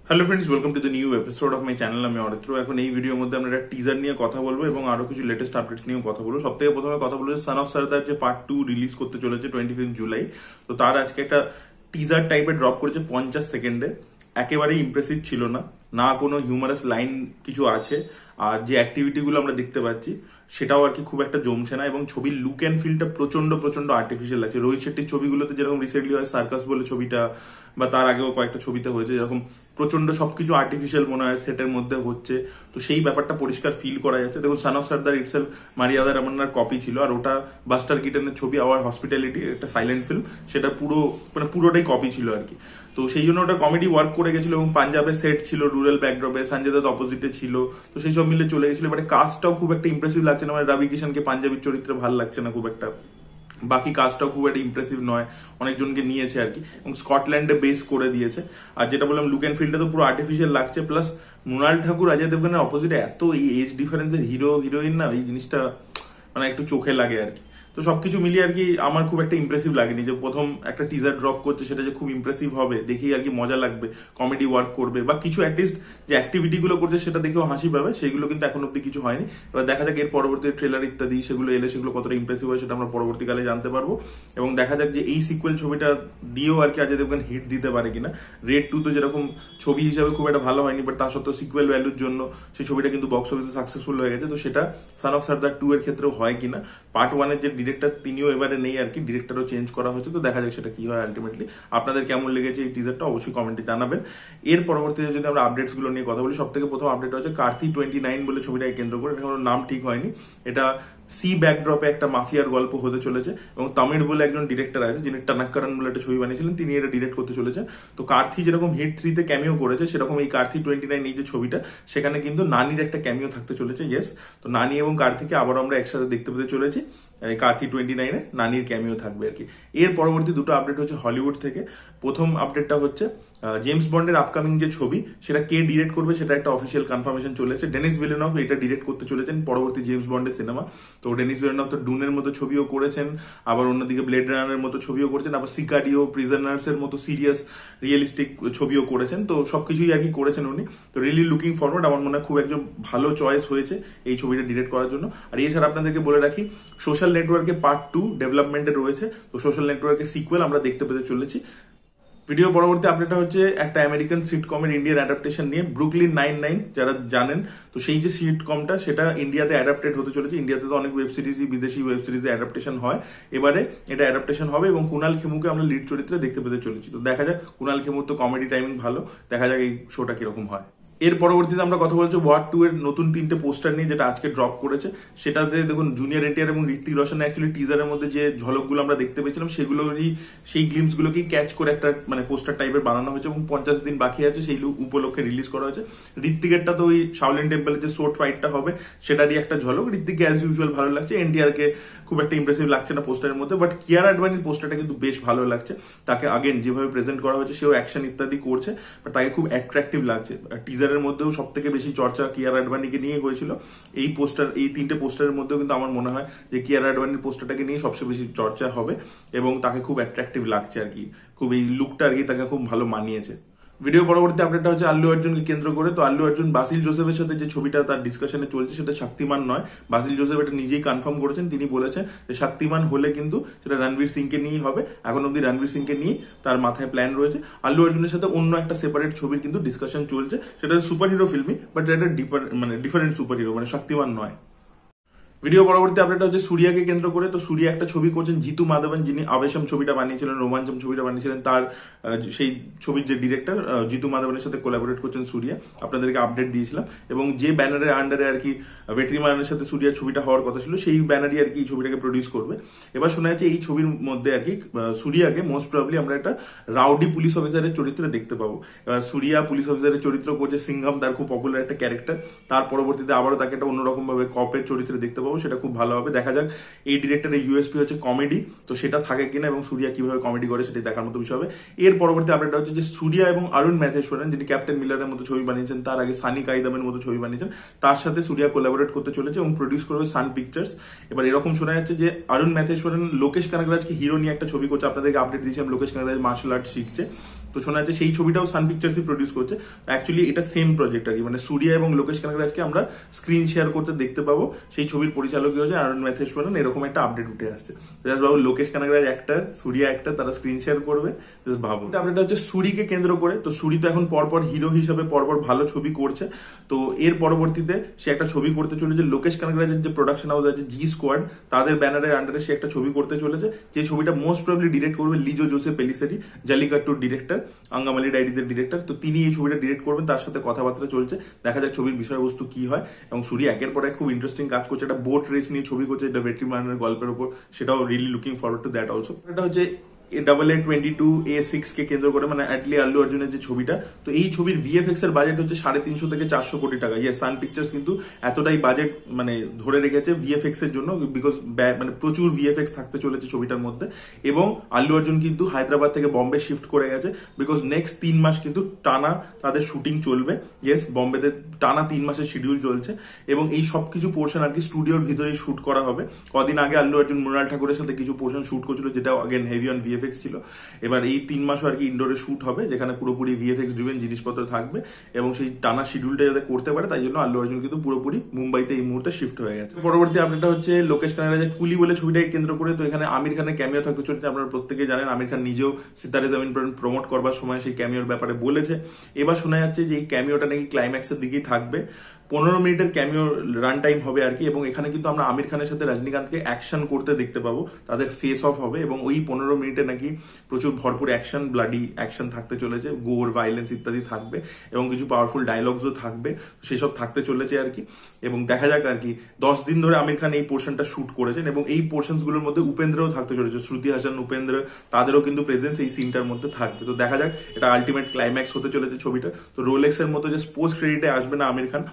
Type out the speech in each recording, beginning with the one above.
Hello friends, welcome to the new episode of my channel. আমি অরিত্র। এখন এই ভিডিওর মধ্যে আমরা একটা টিজার নিয়ে কথা বলবো এবং আরো কিছু লেটেস্ট আপডেটস নিয়েও কথা বলবো। সব থেকে প্রথমে কথা বলবো সান অফ সর্দার যে পার্ট 2 রিলিজ করতে চলেছে 25 জুলাই। তো তার আজকে একটা টিজার টাইপের ড্রপ করেছে 50 সেকেন্ডে। একেবারেই ইমপ্রেসিভ ছিল না, না কোনো হিউমারাস লাইন কিছু আছে, আর যে অ্যাক্টিভিটিগুলো আমরা দেখতে পাচ্ছি সেটাও আর কি খুব একটা জমছে না, এবং ছবির লুক অ্যান্ড ফিলটা প্রচন্ড প্রচন্ড আর্টিফিশিয়াল লাগছে। রোহিত শেট্টির ছবিগুলোতে যেরকম রিসেন্টলি হয় সার্কাস বলে ছবিটা, বা তার আগেও কয়েকটা ছবিতে হয়েছে, যেরকম প্রচন্ড সবকিছু আর্টিফিশিয়াল মনে হয় সেটের মধ্যে হচ্ছে, তো সেই ব্যাপারটা পরিষ্কার ফিল করা যাচ্ছে। দেখুন, son of Sardar itself Maryada রামান্নার কপি ছিল, আর ওটা বাস্টার কিটনের ছবি আওয়ার হসপিটালিটি, একটা সাইলেন্ট ফিল্ম, সেটা পুরোটাই কপি ছিল আর কি। তো সেই জন্য ওটা কমেডি ওয়ার্ক করে গেছিল, এবং পাঞ্জাবের সেট ছিল, রুরাল ব্যাকড্রপে, সঞ্জয় দত্ত অপোজিটে ছিল, তো সেই সব মিলে চলে গেছিল। এবারে কাস্টটাও খুব একটা ইমপ্রেসিভ লাগছে না, মানে রবি কিষানকে পাঞ্জাবির চরিত্রে ভালো লাগছে না খুব একটা। বাকি কাজটাও খুব একটা ইমপ্রেসিভ নয়, অনেকজনকে নিয়েছে আর কি, এবং স্কটল্যান্ডে বেস করে দিয়েছে। আর যেটা বললাম, লুক অ্যান্ড ফিলটা তো পুরো আর্টিফিশিয়াল লাগছে, প্লাস মৃণাল ঠাকুর অজয় দেবগনের অপোজিটে এত এই এজ ডিফারেন্সের হিরো হিরোইন না, এই জিনিসটা মানে একটু চোখে লাগে আর কি। তো সবকিছু মিলিয়ে আর কি আমার খুব একটা ইমপ্রেসিভ লাগেনি, যে প্রথম একটা টিজার ড্রপ করছে সেটা যে খুব ইমপ্রেসিভ হবে, দেখেই আর কি মজা লাগবে, কমেডি ওয়ার্ক করবে, বা কিছু অ্যাটলিস্ট যে অ্যাক্টিভিটি গুলো করছে সেটা দেখেও হাসি পাবে, সেগুলো কিন্তু এখন অব্দি কিছু হয়নি। এবার দেখা যাক এর পরবর্তী ট্রেলার ইত্যাদি সেগুলো এলে সেগুলো কতটা ইমপ্রেসিভ হয় সেটা আমরা পরবর্তীকালে জানতে পারবো, এবং দেখা যাক যে এই সিকুয়েল ছবিটা দিয়েও আর কি অজয় দেবগন হিট দিতে পারে কিনা। রেড 2 তো যেরকম ছবি হিসাবে খুব একটা ভালো হয়নি, বাট তা সত্ত্বেও সিকুয়েল ভ্যালুর জন্য সেই ছবিটা কিন্তু বক্স অফিসে সাকসেসফুল হয়ে গেছে। তো সেটা সান অফ সর্দার 2 এর ক্ষেত্রেও হয় কিনা। পার্ট 1 এর যে ডিরেক্টর তিনিও এবারে নেই আর কি, ডিরেক্টরও চেঞ্জ করা হয়েছে, তো দেখা যাক সেটা কি হয় আলটিমেটলি। আপনাদের কেমন লেগেছে এই টিজারটা অবশ্যই কমেন্টে জানাবেন। এর পরবর্তীতে যদি আমরা আপডেটস গুলো নিয়ে কথা বলি, সব থেকে প্রথম আপডেট হচ্ছে কার্তি 29 বলে ছবিটাকে কেন্দ্র করে, এটা কোনো নাম ঠিক হয়নি, এটা সি ব্যাকড্রপে একটা মাফিয়ার গল্প হতে চলেছে, এবং তামিল বলে একজন ডিরেক্টর আছে যিনি টানাক্কারন বলে একটা ছবি বানিয়েছিলেন, তিনি এটা ডিরেক্ট করতে চলেছেন। তো কার্থি যেরকম হিট 3-তে ক্যামিও করেছে, সেরকম এই কার্থি 29 এই যে ছবিটা, সেখানে কিন্তু নানির একটা ক্যামিও থাকতে চলেছে। ইয়েস, তো নানি এবং কার্থিকে আবারও আমরা একসাথে দেখতে পেতে চলেছি। কার্থি 29-এ নানির ক্যামিও থাকবে আর কি। এর পরবর্তী দুটো আপডেট হচ্ছে হলিউড থেকে। প্রথম আপডেটটা হচ্ছে জেমস বন্ডের আপকামিং যে ছবি সেটা কে ডিরেক্ট করবে সেটা একটা অফিসিয়াল কনফার্মেশন চলে এসেছে। ডেনিস ভিলেনভ এটা ডিরেক্ট করতে চলেছেন পরবর্তী জেমস বন্ডের সিনেমা। তো ডেনিস ভিলেনভ তো ডুনের মতো ছবিও করেছেন, আবার অন্যদিকে ব্লেড রানারের মতো ছবিও করেছেন, আবার সিকারিও, প্রিজনার্স এর মতো সিরিয়াস রিয়েলিস্টিক ছবিও করেছেন, তো সবকিছুই আর কি করেছেন উনি। তো রিয়েলি লুকিং ফরওয়ার্ড, আমার মনে হয় খুব একজন ভালো চয়েস হয়েছে এই ছবিটা ডিরেক্ট করার জন্য। আর এছাড়া আপনাদেরকে বলে রাখি, সোশ্যাল নেটওয়ার্কে পার্ট 2 ডেভেলপমেন্টে রয়েছে, তো সোশ্যাল নেটওয়ার্কের সিকুয়েল আমরা দেখতে পেতে চলেছি। ভিডিও পরবর্তী আপডেটটা হচ্ছে একটা আমেরিকান সিটকমের ইন্ডিয়ান অ্যাডাপ্টেশন নিয়ে, ব্রুকলিন 99 যারা জানেন, তো সেই যে সিটকমটা সেটা ইন্ডিয়াতে অ্যাডাপ্টেড হতে চলেছে। ইন্ডিয়াতে তো অনেক ওয়েব সিরিজই, বিদেশি ওয়েব সিরিজে অ্যাডাপ্টেশন হয়, এবারে এটা অ্যাডাপ্টেশন হবে, এবং কুণাল খেমুকে আমরা লিড চরিত্রে দেখতে পেতে চলেছি। তো দেখা যাক, কুণাল খেমুর তো কমেডি টাইমিং ভালো, দেখা যাক এই শোটা কিরকম হয়। এর পরবর্তীতে আমরা কথা বলছি ওয়ার 2 এর নতুন 3টে পোস্টার নিয়ে, যেটা আজকে ড্রপ করেছে। সেটাতে দেখুন জুনিয়র এনটিআর এবং ঋত্বিক রোশন অ্যাকচুয়ালি টিজারের মধ্যে যে ঝলকগুলো আমরা দেখতে পেয়েছিলাম সেগুলোরই, সেই গ্লিমস গুলোকেই ক্যাচ করে একটা মানে পোস্টার টাইপের বানানো হয়েছে, এবং 50 দিন বাকি আছে সেই উপলক্ষে রিলিজ করা হয়েছে। ঋত্বিকেরটা তো ওই শাওলিন টেম্পলের যে শর্ট ফাইটটা হবে সেটারই একটা ঝলক। ঋত্বিককে অ্যাজ ইউজুয়াল ভালো লাগছে, এনটিআর কে খুব একটা ইমপ্রেসিভ লাগছে না পোস্টারের মধ্যে, বাট কিয়ারা আডবাণীর পোস্টারটা কিন্তু বেশ ভালো লাগছে। তাকে আগেন যেভাবে প্রেজেন্ট করা হয়েছে, সেও অ্যাকশন ইত্যাদি করছে, বাট তাকে খুব অ্যাট্রাকটিভ লাগছে। টিজারের মধ্যেও সব থেকে বেশি চর্চা কিয়ারা আডবাণীকে নিয়ে হয়েছিল। এই 3টে পোস্টারের মধ্যেও কিন্তু আমার মনে হয় যে কিয়ারা আডবাণীর পোস্টারটাকে নিয়ে সবচেয়ে বেশি চর্চা হবে, এবং তাকে খুব অ্যাট্রাকটিভ লাগছে আর কি, খুব এই লুকটা আর কি তাকে খুব ভালো মানিয়েছে। ভিডিও পরবর্তী আপডেটটা হচ্ছে আল্লু অর্জুনকে কেন্দ্র করে। তো আল্লু অর্জুন বাসিল জোসেফের সাথে যে ছবিটা তার ডিসকাশনে চলছে সেটা শক্তিমান নয়, বাসিল জোসেফ এটা নিজেই কনফার্ম করেছেন। তিনি বলেছেন যে শক্তিমান হলে কিন্তু সেটা রণবীর সিংকে নিয়েই হবে, এখন অব্দি রণবীর সিংকে নিয়ে তার মাথায় প্ল্যান রয়েছে। আল্লু অর্জুনের সাথে অন্য একটা সেপারেট ছবির কিন্তু ডিসকাশন চলছে, সেটা সুপার হিরো ফিল্মই, বাট এটা ডিফারেন্ট সুপার হিরো, মানে শক্তিমান নয়। ভিডিও পরবর্তী আপডেট হচ্ছে সূর্যাকে কেন্দ্র করে। তো সূর্যা একটা ছবি করছেন, জিতু মাধবন যিনি আবেশম ছবিটা বানিয়েছিলেন, রোমাঞ্চম ছবিটা বানিয়েছিলেন, তার সেই ছবির যে ডিরেক্টর জিতু মাধবনের সাথে কোলাবোরেট করছেন সূর্যা, আপনাদেরকে আপডেট দিয়েছিলাম। এবং যে ব্যানারের আন্ডারে আর কি ভেটরিমানের সাথে সূর্যার ছবিটা হওয়ার কথা ছিল, সেই ব্যানারই আর কি এই ছবিটাকে প্রডিউস করবে। এবার শোনা যাচ্ছে এই ছবির মধ্যে আর কি সূর্যাকে মোস্ট প্রবাবলি আমরা একটা রাউডি পুলিশ অফিসারের চরিত্রে দেখতে পাবো। এবার সূর্যা পুলিশ অফিসারের চরিত্র করছে, সিংহাম তার খুব পপুলার একটা ক্যারেক্টার, তার পরবর্তীতে আবারও তাকে একটা অন্যরকম ভাবে কপের চরিত্রে দেখতে পাবো, সেটা খুব ভালো হবে। দেখা যাক এই ডিরেক্টরের ইউএসপি হচ্ছে কমেডি, তো সেটা থাকে কিনা, এবং সূর্যা কিভাবে কমেডি করে সেটা দেখার মতো বিষয় হবে। এর পরবর্তী আপডেট হচ্ছে যে সূর্যা এবং অরুণ ম্যাথেশ্বরন যিনি ক্যাপ্টেন মিলারের মতো ছবি বানিয়েছেন, তার আগে সানি কাইদামের মতো ছবি বানিয়েছেন, তার সাথে সূর্যা কোলাবোরেট করতে চলেছে এবং প্রডিউস করবে সান পিকচার্স। এবার এরকম শোনা যাচ্ছে যে অরুণ ম্যাথেশ্বরন লোকেশ কানাগরাজকে হিরো নিয়ে একটা ছবি করছে। আপনাদেরকে আপডেট দিয়েছিলাম লোকেশ কানাগরাজ মার্শাল আর্ট শিখছে, তো শোনা যাচ্ছে সেই ছবিটাও সান পিকচার্সই প্রডিউস করছে। অ্যাকচুয়ালি এটা সেম প্রজেক্ট আর কি, মানে সূর্যা এবং লোকেশ কানাগরাজকে আমরা স্ক্রিন শেয়ার করতে দেখতে পাবো। সেই ছবির পরিচালকই হচ্ছে আরুণ ম্যাথেশ্বরন, এরকম একটা আপডেট উঠে আসছে। জাস্ট ভাবো, লোকেশ কানাগরাজ অ্যাক্টর, সূর্যা অ্যাক্টর, তারা স্ক্রিন শেয়ার করবে, জাস্ট ভাবো। আপডেটটা হচ্ছে সূরিকে কেন্দ্র করে। তো সূরি তো এখন পরপর হিরো হিসেবে পরপর ভালো ছবি করছে। তো এর পরবর্তীতে সে একটা ছবি করতে চলেছে লোকেশ কানাগরাজের যে প্রোডাকশন হাউস আছে জি স্কোয়াড, তাদের ব্যানারের আন্ডারে সে একটা ছবি করতে চলেছে, যে ছবিটা মোস্ট প্রবলি ডিরেক্ট করবে লিজো জোসে পেলিসেরি, জালিকাট্টুর ডিরেক্টর, আঙ্গামালি ডায়েরিজের ডিরেক্টর। তো তিনি এই ছবিটা ডিরেক্ট করবেন, তার সাথে কথাবার্তা চলছে, দেখা যাক ছবির বিষয়বস্তু কি হয়। এবং সূরি একের পর এক খুব ইন্টারেস্টিং কাজ করছে, একটা বোট রেস নিয়ে ছবি করছে, এটা ভেট্রিমারানের গল্পের উপর, সেটাও really looking forward to that also. এটা হচ্ছে AA22A6 কে কেন্দ্র করে, মানে অ্যাটলি আল্লু অর্জুনের যে ছবিটা। তো এই ছবির VFX এর বাজেট হচ্ছে 350 থেকে 400 কোটি টাকা। ইয়ে সান পিকচার্স কিন্তু এতটাই বাজেট মানে ধরে রেখেছে VFX এর জন্য, বিকজ মানে প্রচুর VFX থাকতে চলেছে ছবিটার মধ্যে। এবং আল্লু অর্জুন কিন্তু হায়দ্রাবাদ থেকে বম্বে শিফট করে গেছে, বিকজ নেক্সট 3 মাস কিন্তু টানা তাদের শুটিং চলবে। ইয়েস, বম্বেতে টানা 3 মাসের শিডিউল চলছে, এবং এই সবকিছু পোর্শন আর কি স্টুডিওর ভিতরেই শুট করা হবে। কদিন আগে আল্লু অর্জুন মৃণাল ঠাকুরের সাথে কিছু পোর্শন শুট করছিল, যেটা আগেন হেভি অন VFX ছিল। এবার এই 3 মাসও আর কি ইনডোরে শুট হবে, যেখানে পুরোপুরি VFX ড্রিভেন জিনিসপত্র থাকবে, এবং সেই টানা শিডিউলটা যাতে করতে পারে, তাই জন্য আল্লু অর্জুন কিন্তু পুরোপুরি মুম্বাইতে এই মুহূর্তে শিফট হয়ে গেছে। পরবর্তী আপডেটটা হচ্ছে লোকেশ কানাগরাজের কুলি বলে ছবিটাকে কেন্দ্র করে। তো এখানে আমির খানের ক্যামিও থাকতে চলছে। আপনারা প্রত্যেকেই জানেন আমির খান নিজেও সিতারে জামিন পর প্রমোট করবার সময় সেই ক্যামিওর ব্যাপারে বলেছে। এবার শোনা যাচ্ছে যে এই ক্যামিওটা নাকি ক্লাইম্যাক্সের দিকেই থাকবে, 15 মিনিটের ক্যামিও রান টাইম হবে আর কি। এবং এখানে কিন্তু আমরা আমির খানের সাথে রজনীকান্তকে অ্যাকশন করতে দেখতে পাবো, তাদের ফেস অফ হবে, এবং ওই 15 মিনিটে নাকি প্রচুর ভরপুর অ্যাকশন, ব্লাডি অ্যাকশন থাকতে চলেছে, গোর, ভাইলেন্স ইত্যাদি থাকবে, এবং কিছু পাওয়ারফুল ডায়লগসও থাকবে, সেসব থাকতে চলেছে আর কি। এবং দেখা যাক আর কি, 10 দিন ধরে আমির খান এই পোর্শনটা শুট করেছেন, এবং এই পোর্শনসগুলোর মধ্যে উপেন্দ্রও থাকতে চলেছে, শ্রুতি হাসান, উপেন্দ্র, তাদেরও কিন্তু প্রেজেন্স এই সিনটার মধ্যে থাকবে। তো দেখা যাক, এটা আলটিমেট ক্লাইম্যাক্স হতে চলেছে ছবিটা। তো রোলেক্স এর মতো যে পোস্ট ক্রেডিটে আসবে না আমির খান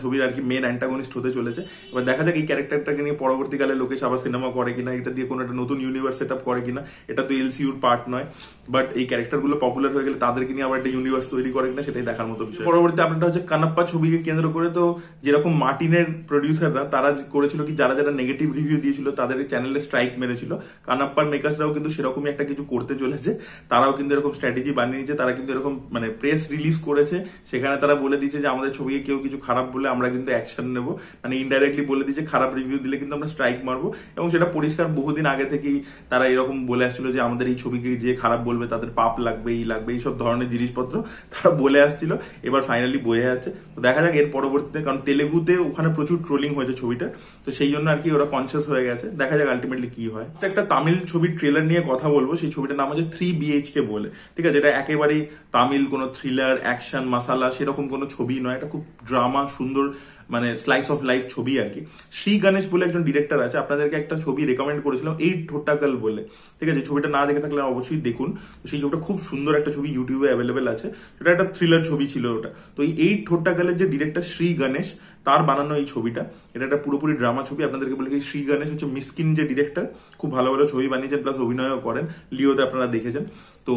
ছবির আর কি মেন অ্যান্টাগনিস্ট হতে চলেছে। এবার দেখা যাক এই ক্যারেক্টারটাকে নিয়ে পরবর্তীকালে লোকেশ আবার সিনেমা করে কিনা, এটা দিয়ে কোনো একটা নতুন ইউনিভার্স সেট আপ করে কিনা। এটা তো LCUর পার্ট নয়, বাট এই ক্যারেক্টারগুলো পপুলার হয়ে গেলে তাদেরকে নিয়ে আবার একটা ইউনিভার্স তৈরি করে কিনা, সেটাই দেখার মতো বিষয়। পরবর্তী আপনারটা হচ্ছে কানাপ্পা ছবিকে কেন্দ্র করে। তো যেরকম মার্টিনের প্রডিউসাররা তারা করেছিল কি, যারা যারা নেগেটিভ রিভিউ দিয়েছিল তাদের চ্যানেলে স্ট্রাইক মেরেছিল, কানাপ্পার মেকার্সরাও কিন্তু সেরকমই একটা কিছু করতে চলেছে। তারাও কিন্তু এরকম স্ট্র্যাটেজি বানিয়ে নিয়েছে, তারা কিন্তু এরকম মানে প্রেস রিলিজ করেছে, সেখানে তারা বলে দিয়েছে যে আমাদের ছবিকে কেউ কিছু খারাপ বলে আমরা কিন্তু অ্যাকশন নেব, মানে ইনডাইরেক্টলি বলে দিয়েছে খারাপ রিভিউ দিলে কিন্তু আমরা স্ট্রাইক মারবো। এবং সেটা পরিষ্কার বহুদিন আগে থেকেই তারা এরকম বলে আসছিল যে আমাদের এই ছবিকে যে খারাপ বলবে তাদের পাপ লাগবে, এই লাগবে, এইসব ধরনের জিনিসপত্র তারা বলে আসছিল। এবার ফাইনালি বোঝা যাচ্ছে। তো দেখা যাক এর পরবর্তীতে, কারণ তেলেগুতে ওখানে প্রচুর ট্রোলিং হয়েছে ছবিটা, তো সেই জন্য আর কি ওরা কনসিয়াস হয়ে গেছে। দেখা যাক আলটিমেটলি কি হয়। একটা তামিল ছবির ট্রেলার নিয়ে কথা বলবো, সেই ছবিটার নাম হচ্ছে 3BHK বলে, ঠিক আছে। এটা একেবারেই তামিল কোনো থ্রিলার, অ্যাকশন, মাসালা সেরকম কোনো ছবি নয়, এটা খুব ড্রামা, সুন্দর, মানে স্লাইস অফ লাইফ ছবি আর কি। শ্রী গণেশ বলে একজন ডিরেক্টর আছে, আপনাদেরকে একটা ছবি রেকমেন্ড করেছিলাম, 8 ঠোট্টাকাল বলে, ঠিক আছে। ছবিটা না দেখে থাকলে অবশ্যই দেখুন। সেই ছবিটা খুব সুন্দর একটা ছবি, ইউটিউবে অ্যাভেলেবেল আছে। এটা একটা থ্রিলার ছবি ছিল ওটা। তো এই 8 ঠোট্টাকালের যে ডিরেক্টর শ্রী গণেশ, তার বানানো এই ছবিটা, এটা একটা পুরোপুরি ড্রামা ছবি। আপনাদেরকে বলে কি, শ্রী গণেশ হচ্ছে মিসকিন যে ডিরেক্টর, খুব ভালো ভালো ছবি বানিয়েছেন, প্লাস অভিনয়ও করেন, লিওতে আপনারা দেখেছেন। তো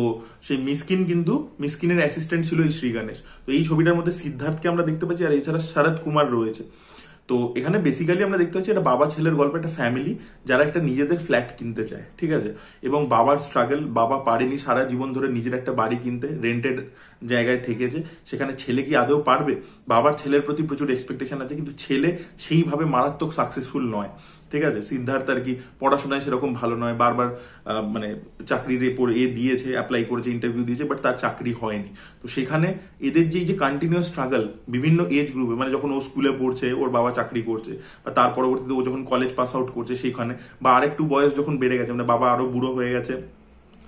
সেই মিসকিনের অ্যাসিস্ট্যান্ট ছিল এই শ্রী গণেশ। তো এই ছবিটার মধ্যে সিদ্ধার্থকে আমরা দেখতে পাচ্ছি, আর এছাড়া শরৎ কুমার রয়েছে। তো এখানে বেসিক্যালি আমরা দেখতে পাচ্ছি এটা বাবা ছেলের গল্প, একটা ফ্যামিলি যারা একটা নিজেদের ফ্ল্যাট কিনতে চায়, ঠিক আছে। এবং বাবার স্ট্রাগল, বাবা পারেনি সারা জীবন ধরে নিজের একটা বাড়ি কিনতে, রেন্টেড জায়গায় থেকেছে, সেখানে ছেলে কি আদৌ পারবে? বাবার ছেলের প্রতি প্রচুর এক্সপেকটেশন আছে, কিন্তু ছেলে সেইভাবে মারাত্মক সাকসেসফুল নয়, ঠিক আছে। সিদ্ধার্থ আর কি পড়াশোনায় সেরকম ভালো নয়, বারবার মানে চাকরির দিয়েছে, অ্যাপ্লাই করেছে, ইন্টারভিউ দিয়েছে, বাট তার চাকরি হয়নি। তো সেখানে এদের যে কন্টিনিউয়াস স্ট্রাগল বিভিন্ন এজ গ্রুপে, মানে যখন ও স্কুলে পড়ছে ওর বাবা চাকরি করছে, বা তার পরবর্তীতে ও যখন কলেজ পাস আউট করছে সেখানে, বা আরেকটু বয়স যখন বেড়ে গেছে, মানে বাবা আরো বুড়ো হয়ে গেছে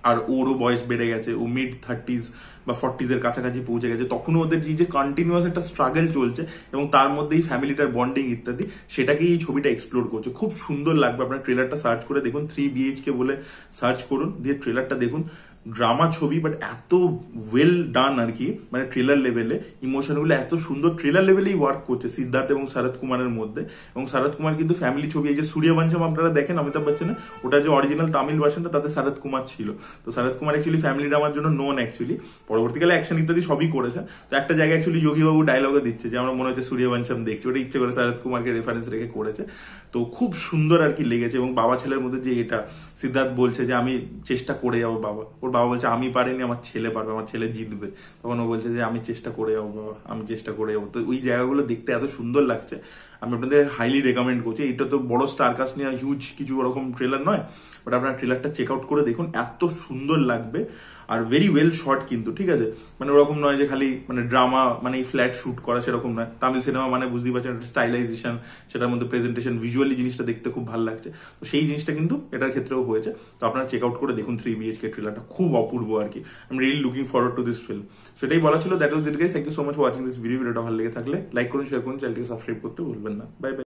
আর ওরও বয়স বেড়ে গেছে, ও mid-30s বা 40s এর কাছাকাছি পৌঁছে গেছে, তখনও ওদের যে কন্টিনিউয়াস একটা স্ট্রাগল চলছে, এবং তার মধ্যে এই ফ্যামিলিটার বন্ডিং ইত্যাদি, সেটাকেই এই ছবিটা এক্সপ্লোর করছে। খুব সুন্দর লাগবে। আপনার ট্রেলারটা সার্চ করে দেখুন, 3BHK বলে সার্চ করুন, দিয়ে ট্রেলারটা দেখুন। ড্রামা ছবি, বাট এত ওয়েল ডান আর কি, মানে ট্রেলার লেভেলে ইমোশনগুলো এত সুন্দর ট্রেলার লেভেলেই ওয়ার্ক করছে সিদ্ধার্থ এবং শরৎ কুমারের মধ্যে। এবং শরৎ কুমার কিন্তু ফ্যামিলি ছবি, এই যে সূর্যবংশম আপনারা দেখেন অমিতাভ বচ্চনের, ওটা যে অরিজিনাল তামিল ভার্সনটা, তাতে শরৎ কুমার ছিল। তো শরৎ কুমার অ্যাকচুয়ালি ফ্যামিলি ড্রামার জন্য নোন অ্যাকচুয়ালি, পরবর্তীকালে অ্যাকশন ইত্যাদি সবই করেছেন। তো একটা জায়গায় অ্যাকচুয়ালি যোগীবাবু ডায়লগে দিচ্ছে যে আমরা মনে হচ্ছে সূর্যবংশম দেখছি, ওটা ইচ্ছে করে শরৎ কুমারকে রেফারেন্স রেখে করেছে। তো খুব সুন্দর আর কি লেগেছে। এবং বাবা ছেলের মধ্যে যে এটা সিদ্ধার্থ বলছে যে আমি চেষ্টা করে যাবো বাবা, ওর বাবা বলছে আমি পারিনি, আমার ছেলে পারবে, আমার ছেলে জিতবে। তখন ও বলছে যে আমি চেষ্টা করে যাবো বাবা, আমি চেষ্টা করে যাবো। তো ওই জায়গাগুলো দেখতে এত সুন্দর লাগছে, আমি আপনাদের হাইলি রেকমেন্ড করছি। এটা তো বড় স্টার কাস্ট নিয়ে হিউজ কিছু ওরকম ট্রেলার নয়, বাট আপনার ট্রেলারটা চেক আউট করে দেখুন, এত সুন্দর লাগবে। আর ভেরি ওয়েল শট কিন্তু, ঠিক আছে, মানে ওরকম নয় যে খালি মানে ড্রামা, মানে ফ্ল্যাট শুট করা সেরকম নয়। তামিল সিনেমা মানে বুঝতেই পারছেন, স্টাইলাইজেশন, সেটার মধ্যে প্রেজেন্টেশন, ভিজুয়ালি জিনিসটা দেখতে খুব ভালো লাগছে। তো সেই জিনিসটা কিন্তু এটার ক্ষেত্রেও হয়েছে। তো আপনারা চেক আউট করে দেখুন 3 BHK ট্রেলারটা, খুব অপূর্ব আর কি। I am really looking forward to this film. সেটাই বলা ছিল, that was it guys. Thank you so much for watching this video. ভিডিওটা ভালো লেগে থাকলে লাইক করুন, শেয়ার করুন, চ্যানেলটিকে সাবস্ক্রাইব করতে ভুলবেন না। Bye bye.